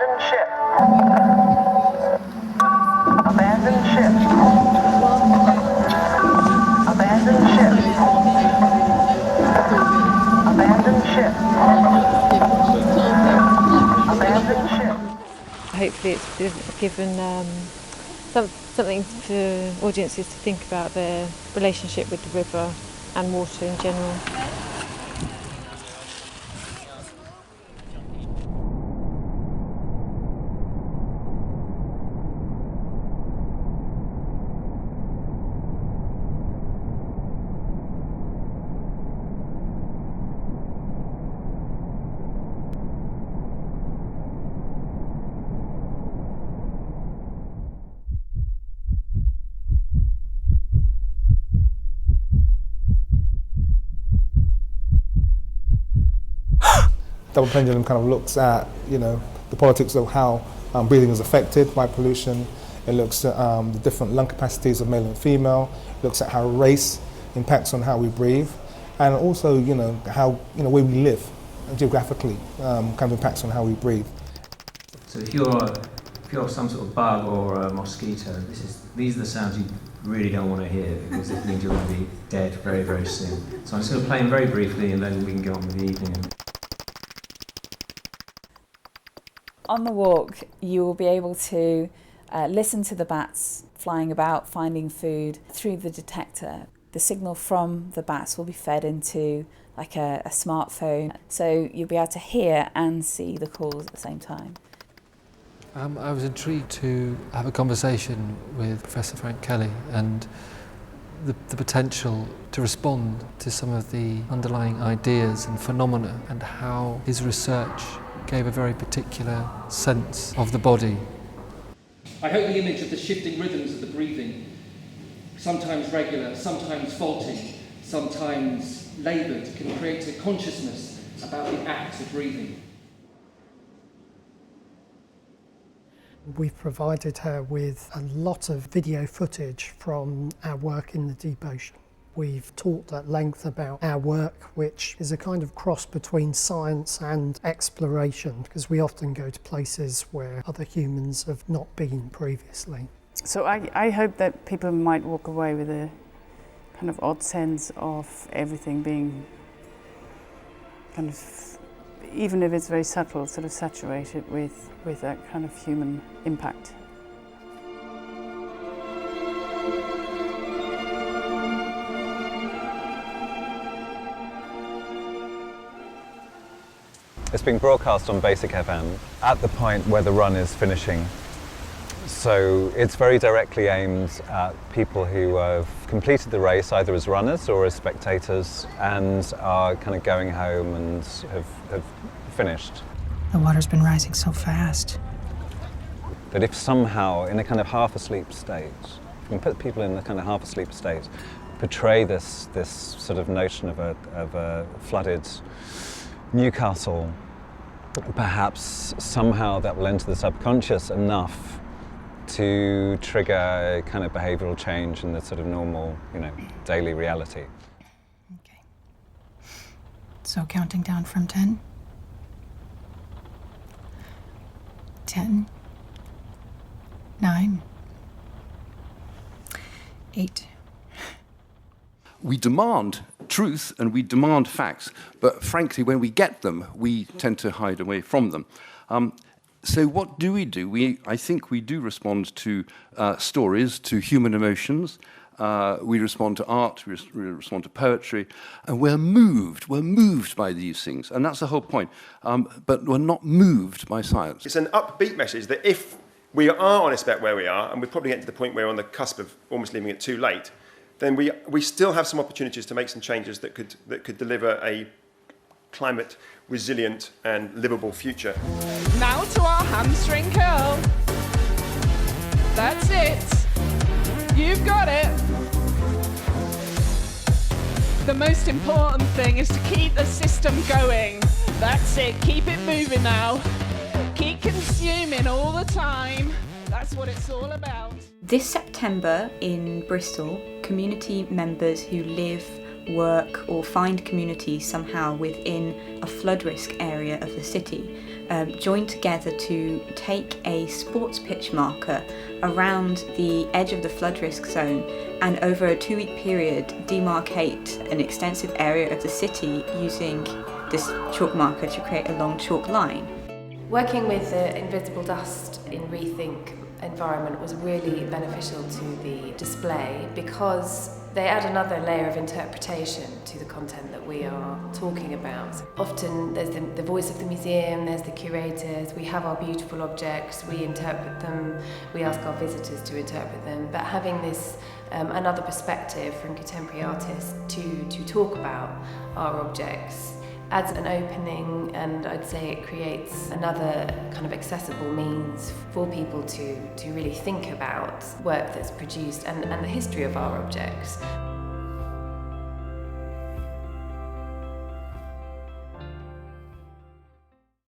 Abandoned ship. Abandoned ship. Abandoned ship. Abandoned ship. Abandoned ship. Hopefully it's given something for audiences to think about their relationship with the river and water in general. Double Pendulum kind of looks at, the politics of how breathing is affected by pollution. It looks at the different lung capacities of male and female. It looks at how race impacts on how we breathe, and also, how where we live geographically kind of impacts on how we breathe. So if you're some sort of bug or a mosquito, these are the sounds you really don't want to hear, because it means you're going to be dead very, very soon. So I'm just going to play them very briefly, and then we can go on with the evening. On the walk, you will be able to listen to the bats flying about, finding food through the detector. The signal from the bats will be fed into like a smartphone, so you'll be able to hear and see the calls at the same time. I was intrigued to have a conversation with Professor Frank Kelly and the potential to respond to some of the underlying ideas and phenomena, and how his research gave a very particular sense of the body. I hope the image of the shifting rhythms of the breathing, sometimes regular, sometimes faulty, sometimes laboured, can create a consciousness about the act of breathing. We've provided her with a lot of video footage from our work in the deep ocean. We've talked at length about our work, which is a kind of cross between science and exploration, because we often go to places where other humans have not been previously. So I hope that people might walk away with a kind of odd sense of everything being kind of, even if it's very subtle, sort of saturated with that kind of human impact. It's being broadcast on Basic FM at the point where the run is finishing. So it's very directly aimed at people who have completed the race, either as runners or as spectators, and are kind of going home and have finished. The water's been rising so fast. That if somehow, in a kind of half-asleep state, you can put people in a kind of half-asleep state, portray this sort of notion of a flooded Newcastle, perhaps somehow that will enter the subconscious enough to trigger a kind of behavioural change in the sort of normal, daily reality. Okay. So counting down from 10. 10. 9. 8. We demand truth and we demand facts, but frankly, when we get them, we tend to hide away from them. So what do? I think we do respond to stories, to human emotions. We respond to art, we respond to poetry, and we're moved by these things, and that's the whole point. But we're not moved by science. It's an upbeat message that if we are honest about where we are, and we're probably getting to the point where we're on the cusp of almost leaving it too late, then we still have some opportunities to make some changes that could deliver a climate resilient and livable future. Now to our hamstring curl. That's it. You've got it. The most important thing is to keep the system going. That's it. Keep it moving now. Keep consuming all the time. That's what it's all about. This September in Bristol, community members who live work or find community somehow within a flood risk area of the city, join together to take a sports pitch marker around the edge of the flood risk zone and over a 2-week period demarcate an extensive area of the city using this chalk marker to create a long chalk line. Working with the invisible dust in Rethink environment was really beneficial to the display because they add another layer of interpretation to the content that we are talking about. Often there's the voice of the museum, there's the curators, we have our beautiful objects, we interpret them, we ask our visitors to interpret them, but having this another perspective from contemporary artists to talk about our objects adds an opening, and I'd say it creates another kind of accessible means for people to really think about work that's produced and the history of our objects.